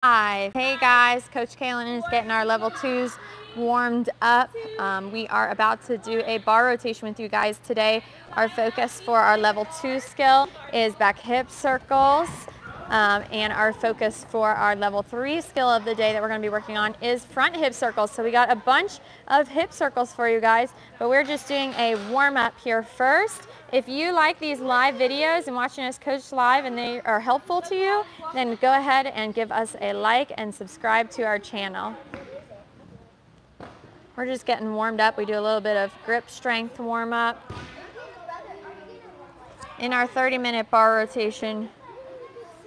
Live. Hey guys, Coach Kaylin is getting our level 2s warmed up. We are about to do a bar rotation with you guys today. Our focus for our level 2 skill is back hip circles. And our focus for our level 3 skill of the day that we're going to be working on is front hip circles. So we got a bunch of hip circles for you guys, but we're just doing a warm up here first. If you like these live videos and watching us coach live and they are helpful to you, then go ahead and give us a like and subscribe to our channel. We're just getting warmed up. We do a little bit of grip strength warm up. In our 30-minute bar rotation,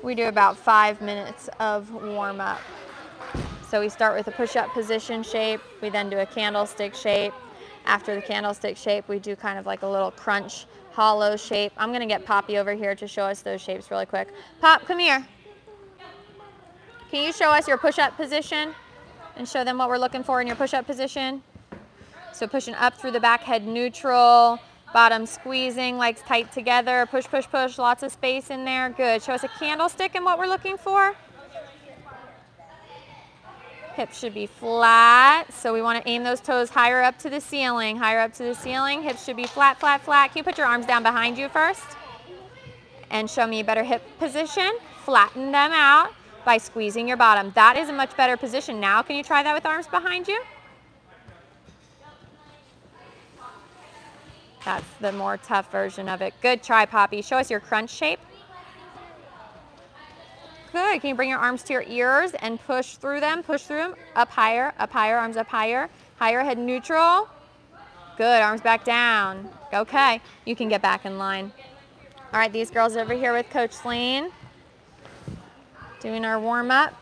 we do about 5 minutes of warm up. So we start with a push-up position shape. We then do a candlestick shape. After the candlestick shape, we do kind of like a little crunch hollow shape. I'm going to get Poppy over here to show us those shapes really quick. Pop, come here. Can you show us your push-up position and show them what we're looking for in your push-up position? So pushing up through the back, head neutral, bottom squeezing, legs tight together, push, push, push, lots of space in there. Good. Show us a candlestick and what we're looking for. Hips should be flat, so we want to aim those toes higher up to the ceiling, higher up to the ceiling. Hips should be flat, flat, flat. Can you put your arms down behind you first? And show me a better hip position. Flatten them out by squeezing your bottom. That is a much better position. Now, can you try that with arms behind you? That's the more tough version of it. Good try, Poppy. Show us your crunch shape. Good. Can you bring your arms to your ears and push through them? Push through them. Up higher, arms up higher. Higher, head neutral. Good. Arms back down. Okay. You can get back in line. All right, these girls over here with Coach Lane doing our warm-up.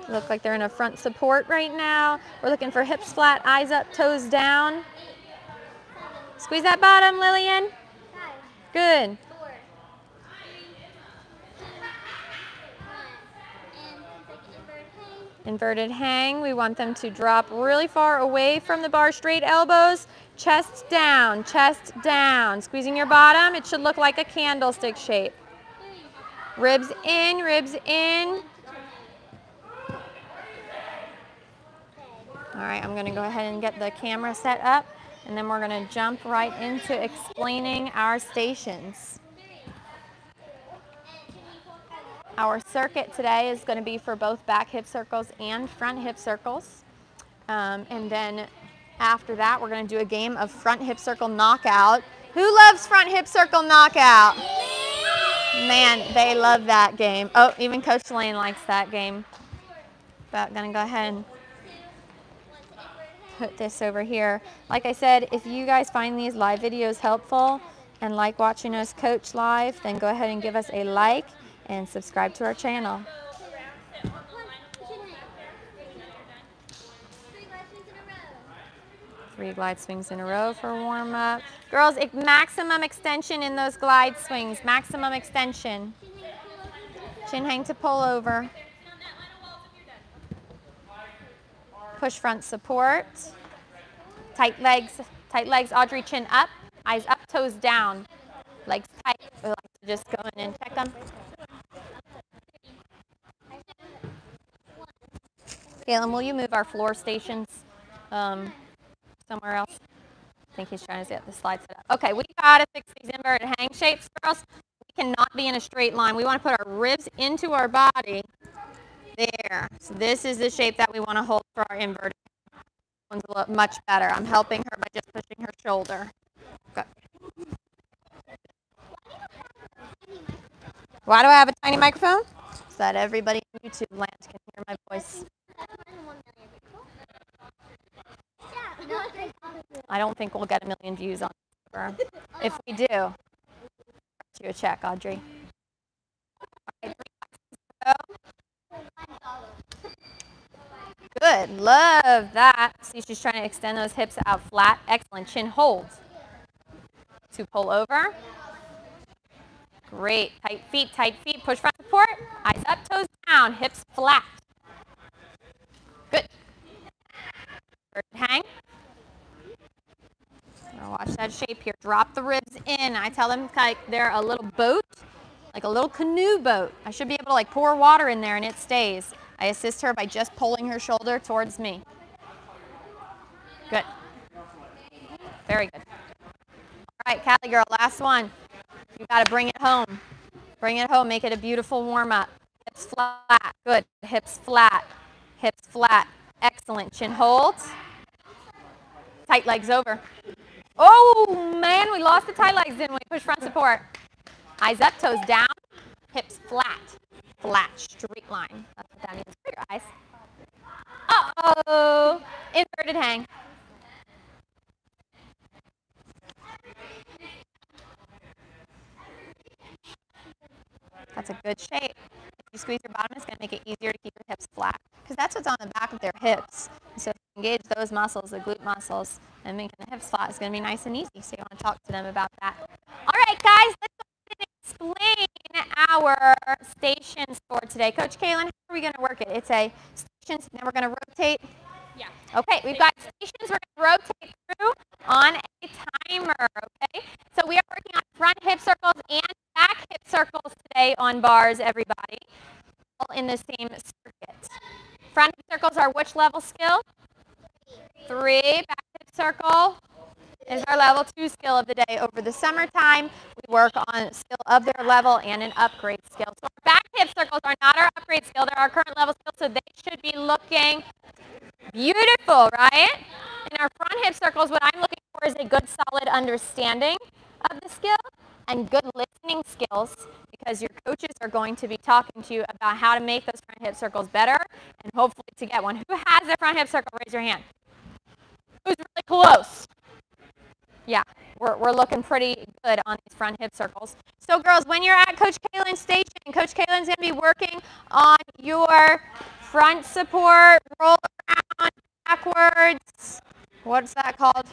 Look like they're in a front support right now. We're looking for hips flat, eyes up, toes down. Squeeze that bottom, Lillian. Good. Inverted hang, we want them to drop really far away from the bar, straight elbows, chest down, squeezing your bottom. It should look like a candlestick shape. Ribs in, ribs in. All right, I'm gonna go ahead and get the camera set up, and then we're gonna jump right into explaining our stations. Our circuit today is going to be for both back hip circles and front hip circles. And then after that, we're going to do a game of front hip circle knockout. Who loves front hip circle knockout? Man, they love that game. Oh, even Coach Lane likes that game. But I'm going to go ahead and put this over here. Like I said, if you guys find these live videos helpful and like watching us coach live, then go ahead and give us a like and subscribe to our channel. 3 glide swings in a row for warm up. Girls, maximum extension in those glide swings. Maximum extension. Chin hang to pull over. Push front support. Tight legs, Audrey, chin up. Eyes up, toes down. Legs tight. We like to just go in and check them. Galen, will you move our floor stations somewhere else? I think he's trying to get the slide set up. Okay, we gotta fix these inverted hang shapes, girls. We cannot be in a straight line. We want to put our ribs into our body. There. So this is the shape that we want to hold for our inverted. One's a little much better. I'm helping her by just pushing her shoulder. Good. Why do I have a tiny microphone? So that everybody in YouTube land can hear my voice. I don't think we'll get 1 million views on this. If we do, I'll write you a check, Audrey. Good, love that. See, she's trying to extend those hips out flat. Excellent, chin holds. To pull over. Great, tight feet, push front support. Eyes up, toes down, hips flat. Good. Hang. Watch that shape here. Drop the ribs in. I tell them like they're a little boat, like a little canoe boat. I should be able to like pour water in there and it stays. I assist her by just pulling her shoulder towards me. Good. Very good. All right, Callie girl, last one. You got to bring it home. Bring it home. Make it a beautiful warm-up. Hips flat. Good. Hips flat. Hips flat. Excellent. Chin holds. Tight legs over. Oh, man, we lost the tight legs, didn't we? Push front support. Eyes up, toes down. Hips flat. Flat, straight line. That's what that means for your eyes. Uh-oh. Inverted hang. That's a good shape. If you squeeze your bottom, it's going to make it easier to keep your hips flat because that's what's on the back of their hips. So if you engage those muscles, the glute muscles, and making the hips flat is going to be nice and easy. So you want to talk to them about that. All right, guys, let's go ahead and explain our stations for today. Coach Kaylin, how are we going to work it? It's a stations, then we're going to rotate. Yeah. Okay, we've got stations we're going to rotate through on a timer, okay? So we are working on front hip circles and back hip circles today on bars, everybody, all in the same circuit. Front hip circles are which level skill? 3. Back hip circle is our level 2 skill of the day. Over the summertime, we work on skill of their level and an upgrade skill. So our back hip circles are not our upgrade skill, they're our current level skill, so they should be looking beautiful, right? In our front hip circles, what I'm looking for is a good, solid understanding of the skill and good listening skills because your coaches are going to be talking to you about how to make those front hip circles better and hopefully to get one. Who has their front hip circle? Raise your hand. Who's really close? Yeah, we're looking pretty good on these front hip circles. So girls, when you're at Coach Kaylin's station, Coach Kaylin's going to be working on your front support, roll around, backwards. What's that called?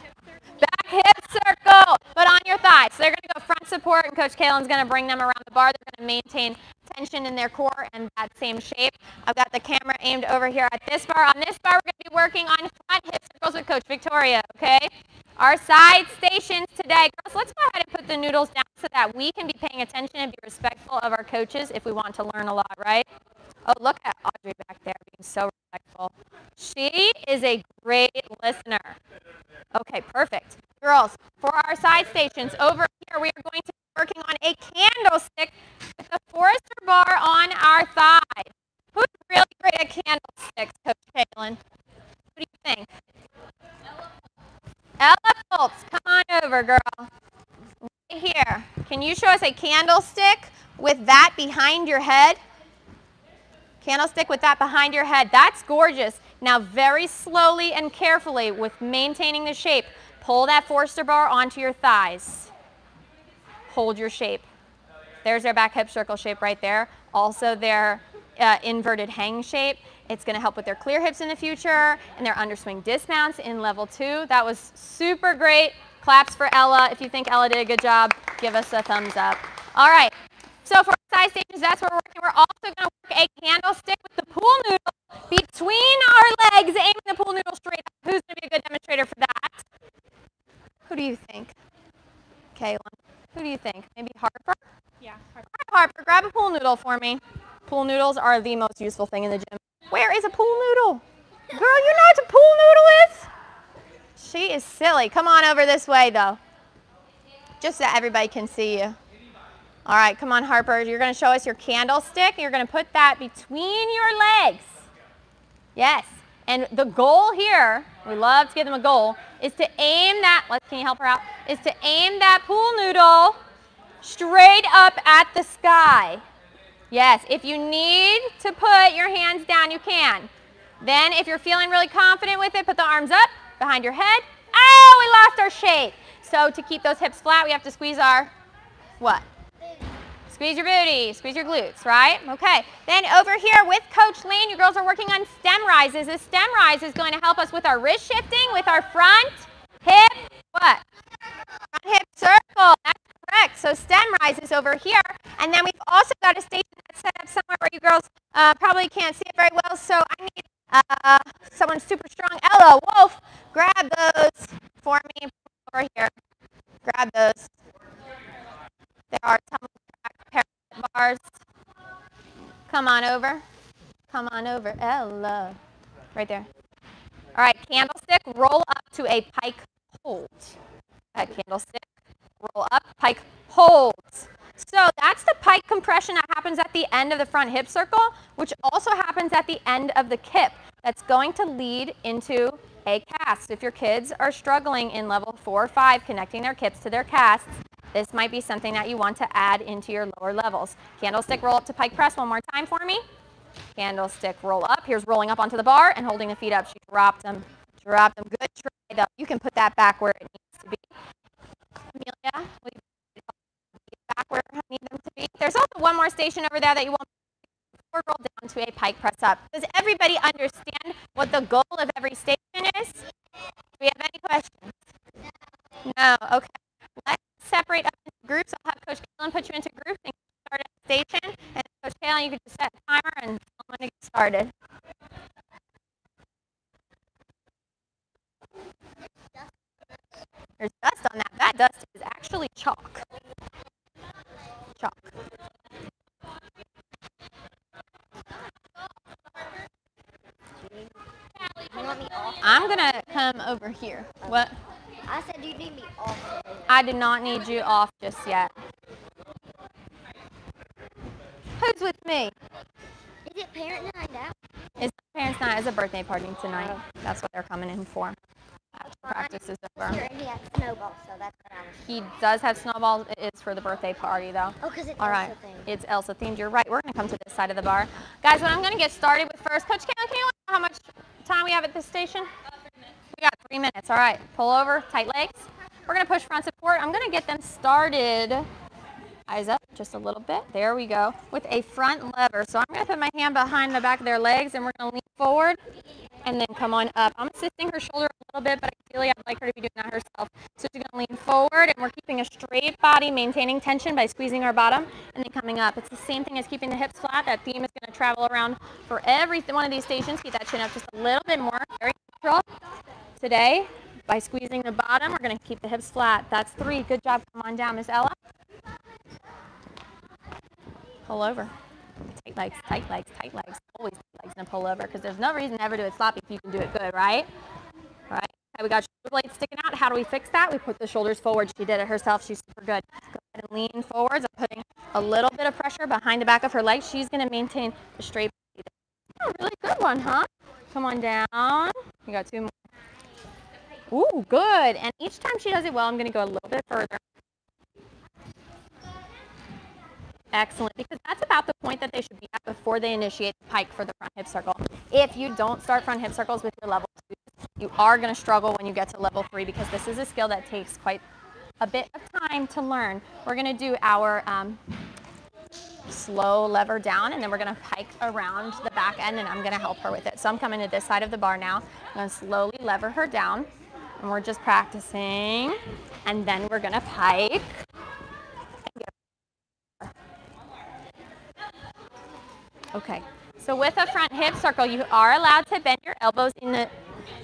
Back hip circle, but on your thighs. So they're going to go front support, and Coach Kaylin's going to bring them around the bar. They're going to maintain tension in their core and that same shape. I've got the camera aimed over here at this bar. On this bar, we're going to be working on front hip circles with Coach Victoria, okay? Our side stations today. Girls, let's go ahead and put the noodles down so that we can be paying attention and be respectful of our coaches if we want to learn a lot, right? Oh, look at Audrey back there being so respectful. She is a great listener. Okay, perfect. Girls, for our side stations, over here we are going to be working on a candlestick with the Forrester bar on our thigh. Who's really great at candlesticks, Coach Kaylin? What do you think? Ella Fultz, come on over, girl. Right here. Can you show us a candlestick with that behind your head? Candlestick with that behind your head. That's gorgeous. Now very slowly and carefully with maintaining the shape, pull that Forrester bar onto your thighs. Hold your shape. There's their back hip circle shape right there. Also their inverted hang shape. It's going to help with their clear hips in the future and their underswing dismounts in level 2. That was super great. Claps for Ella. If you think Ella did a good job, give us a thumbs up. All right. So for side stations, that's where we're working. We're also going to work a candlestick with the pool noodle between our legs, aiming the pool noodle straight up. Who's going to be a good demonstrator for that? Who do you think? Kaylin. Who do you think? Maybe Harper? Yeah, Harper. All right, Harper, grab a pool noodle for me. Pool noodles are the most useful thing in the gym. Where is a pool noodle? Girl, you know what a pool noodle is? She is silly. Come on over this way, though. Just so everybody can see you. All right, come on, Harper. You're going to show us your candlestick. You're going to put that between your legs. Yes. And the goal here, we love to give them a goal, is to aim that, can you help her out? Is to aim that pool noodle straight up at the sky. Yes, if you need to put your hands down, you can. Then if you're feeling really confident with it, put the arms up behind your head. Oh, we lost our shape. So to keep those hips flat, we have to squeeze our, what? Squeeze your booty, squeeze your glutes, right? Okay. Then over here with Coach Lane, you girls are working on stem rises. This stem rise is going to help us with our wrist shifting, with our front hip, what? Front hip circle. That's correct. So stem rises over here. And then we've also got a station that's set up somewhere where you girls probably can't see it very well. So I need someone super strong. Ella Wolf, grab those for me over here. Grab those. There are tumble track parallel bars. Come on over. Come on over. Right there. All right, candlestick, roll up to a pike hold. Candlestick, roll up, pike hold. So that's the pike compression that happens at the end of the front hip circle, which also happens at the end of the kip. That's going to lead into a cast. If your kids are struggling in level 4 or 5, connecting their kips to their casts, this might be something that you want to add into your lower levels. Candlestick, roll up to pike press one more time for me. Candlestick, roll up. Here's rolling up onto the bar and holding the feet up. She dropped them. Dropped them. Good try, though. You can put that back where it needs to be. Amelia, will you put it back where I need them to be? There's also one more station over there that you won't roll down to a pike press up. Does everybody understand what the goal of every station is? Do we have any questions? No. Okay. Let's separate up into groups. I'll have Coach Kaylin put you into groups and start at the station. And Coach Kaylin, you can just set a timer and tell them when to get started. There's dust on that. That dust is actually chalk. Chalk. I'm going to come over here. What? I said you need me off. I do not need you off just yet. Who's with me? Is it parent night out? It's parents' night. It's a birthday party tonight. That's what they're coming in for. After practice is over. Sure, and he has snowballs, so that's what I was. He does have snowballs. It is for the birthday party, though. Oh, because it's All right. Elsa themed. It's Elsa themed. You're right. We're going to come to this side of the bar. Guys, what I'm going to get started with first, Coach Kaylin, can you let me know how much time we have at this station? 3 minutes. We got 3 minutes. All right. Pull over, tight legs. We're going to push front support. I'm going to get them started. Eyes up just a little bit. There we go. With a front lever. So I'm going to put my hand behind the back of their legs, and we're going to lean forward and then come on up. I'm assisting her shoulder a little bit, but ideally I'd like her to be doing that herself. So she's going to lean forward, and we're keeping a straight body, maintaining tension by squeezing our bottom, and then coming up. It's the same thing as keeping the hips flat. That theme is going to travel around for every one of these stations. Keep that chin up just a little bit more. Very neutral. Today, by squeezing the bottom, we're going to keep the hips flat. That's 3. Good job. Come on down, Miss Ella. Pull over. Tight legs, tight legs, tight legs. Always tight legs and pull over, because there's no reason to ever do it sloppy if you can do it good, right? All right. Okay, we got shoulder blades sticking out. How do we fix that? We put the shoulders forward. She did it herself. She's super good. Go ahead and lean forwards. I'm putting a little bit of pressure behind the back of her legs. She's going to maintain the straight body. Oh, really good one, huh? Come on down. You got 2 more. Ooh, good. And each time she does it well, I'm going to go a little bit further. Excellent, because that's about the point that they should be at before they initiate the pike for the front hip circle. If you don't start front hip circles with your level 2, you are going to struggle when you get to level 3, because this is a skill that takes quite a bit of time to learn. We're going to do our slow lever down, and then we're going to pike around the back end, and I'm going to help her with it. So I'm coming to this side of the bar now. I'm going to slowly lever her down, and we're just practicing, and then we're going to pike. Okay, so with a front hip circle, you are allowed to bend your elbows in the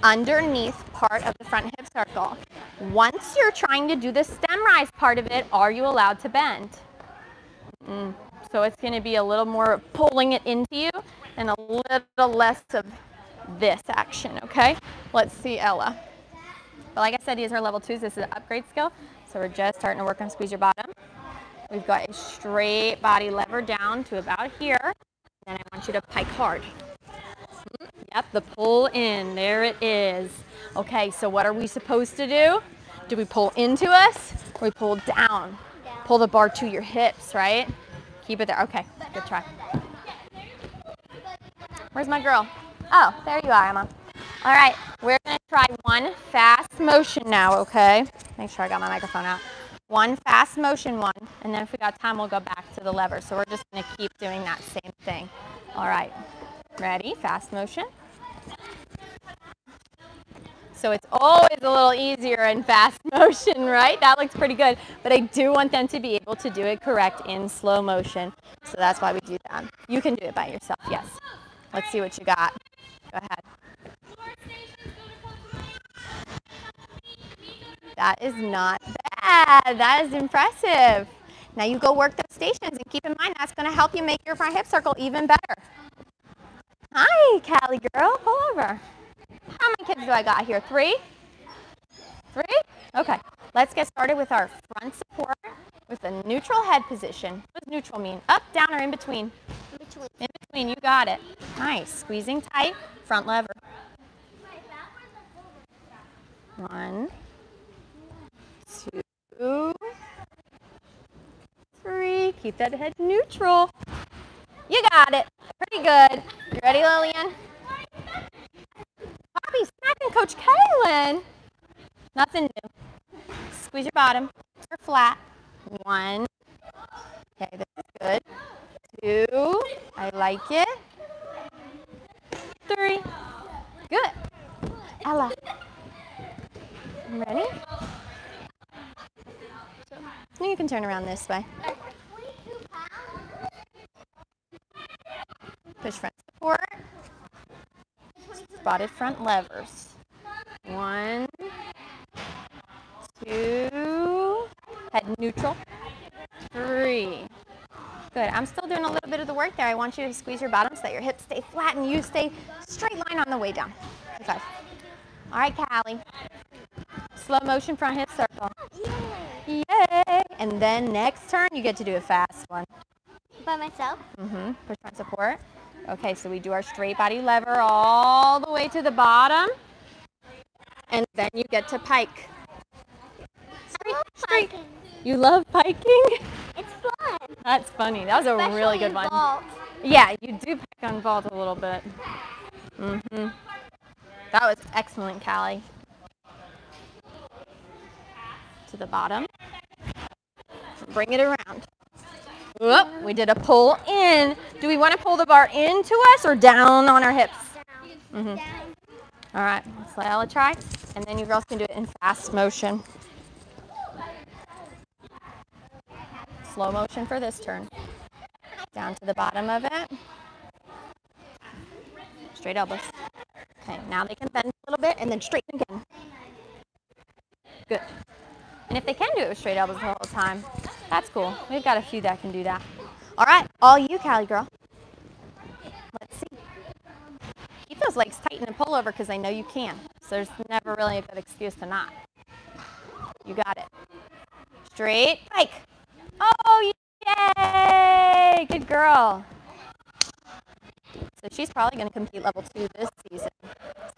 underneath part of the front hip circle. Once you're trying to do the stem rise part of it, are you allowed to bend? So it's going to be a little more pulling it into you and a little less of this action, okay? Let's see Ella. But like I said, these are level 2s. This is an upgrade skill, so we're just starting to work on squeeze your bottom. We've got a straight body lever down to about here. Then I want you to pike hard. Yep, the pull in. There it is. Okay, so what are we supposed to do? Do we pull into us or we pull down? Pull the bar to your hips, right? Keep it there. Okay, good try. Where's my girl? Oh, there you are, Emma. All right, we're going to try one fast motion now, okay? Make sure I got my microphone out. One fast motion one, and then if we got time, we'll go back to the lever. So we're just going to keep doing that same thing. All right, ready? Fast motion. So it's always a little easier in fast motion, right? That looks pretty good, but I do want them to be able to do it correct in slow motion. So that's why we do that. You can do it by yourself, yes. Let's see what you got. Go ahead. That is not bad. That is impressive. Now you go work those stations, and keep in mind that's going to help you make your front hip circle even better. Hi, Callie girl. Pull over. How many kids do I got here? 3? 3? Okay. Let's get started with our front support with a neutral head position. What does neutral mean? Up, down, or in between? In between. In between. You got it. Nice. Squeezing tight. Front lever. 1, 2, 3. Keep that head neutral. You got it. Pretty good. You ready, Lillian? Poppy smacking Coach Kaylin. Nothing new. Squeeze your bottom. You're flat. 1. Okay, this is good. 2. I like it. 3. Good. Ella. Ready? Now you can turn around this way. Push front support. Spotted front levers. 1, 2. Head neutral. 3. Good. I'm still doing a little bit of the work there. I want you to squeeze your bottom so that your hips stay flat and you stay straight line on the way down. Okay. All right, Callie. Slow motion front hip circle. Yay. Yay! And then next turn, you get to do a fast one. By myself? Push front support. Okay, so we do our straight body lever all the way to the bottom. And then you get to pike. I love piking. You love piking? It's fun. That's funny. That was a really good one. Vault. Yeah, you do pike on vault a little bit. That was excellent, Callie. To the bottom. Bring it around. Whoop, we did a pull in. Do we want to pull the bar into us or down on our hips? Down. All right, let's let Ella try. And then you girls can do it in fast motion. Slow motion for this turn. Down to the bottom of it. Straight elbows. Okay, now they can bend a little bit and then straighten again. Good. And if they can do it with straight elbows the whole time, that's cool. We've got a few that can do that. All right, all you, Callie girl. Let's see. Keep those legs tight and pull over because I know you can. So there's never really a good excuse to not. You got it. Straight pike. Oh, yay! Good girl. So she's probably going to compete level 2 this season.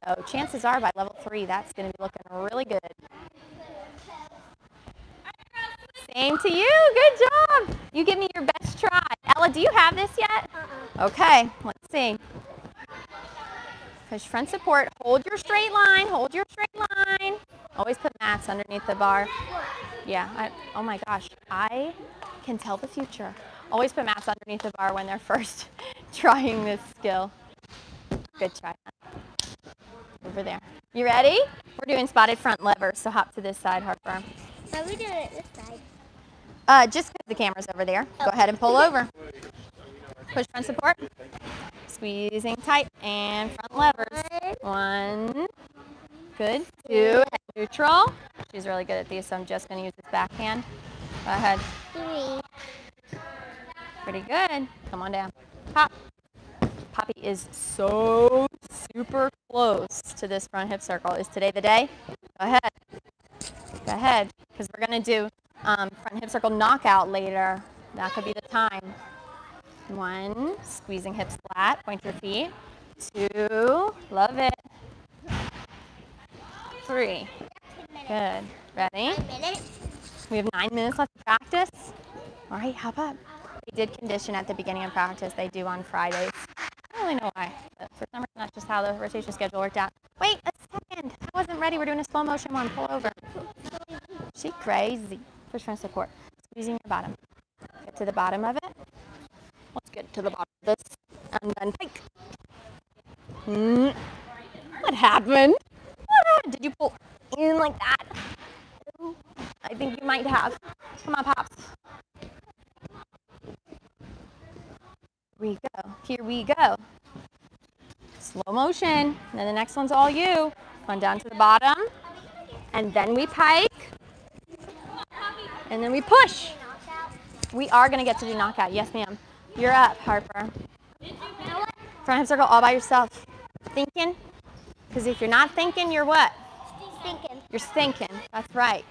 So chances are by level 3, that's going to be looking really good. Same to you. Good job. You give me your best try. Ella, do you have this yet? Okay, let's see. Push front support. Hold your straight line. Hold your straight line. Always put mats underneath the bar. Yeah. Oh my gosh. I can tell the future. Always put mats underneath the bar when they're first trying this skill. Good try. Over there. You ready? We're doing spotted front lever, so hop to this side, Harper. Are we doing it this side? Just because the camera's over there. Go ahead and pull over. Push front support. Squeezing tight and front levers. 1. Good. 2. Head neutral. She's really good at these, so I'm just going to use this backhand. Go ahead. 3. Pretty good. Come on down. Pop. Poppy is so super close to this front hip circle. Is today the day? Go ahead. Go ahead, because we're going to do front hip circle knockout later. That could be the time. 1, squeezing hips flat, point your feet. 2, love it. 3, good. Ready? 1 minute. We have 9 minutes left to practice. All right, hop up. They did condition at the beginning of practice. They do on Fridays. I don't really know why, but for some reason that's just how the rotation schedule worked out. Wait a second. I wasn't ready. We're doing a slow motion one. Pull over. She crazy. Push front support. Squeezing your bottom. Get to the bottom of it. Let's get to the bottom of this. And then pike. What happened? What happened? Did you pull in like that? I think you might have. Come on, Pops. Here we go. Here we go. Slow motion. And then the next one's all you. Come down to the bottom. And then we pike. And then we push. We are going to get to do knockout. Yes, ma'am. You're up, Harper. Front hip circle all by yourself. Thinking? Because if you're not thinking, you're what? Stinking. You're stinking. That's right.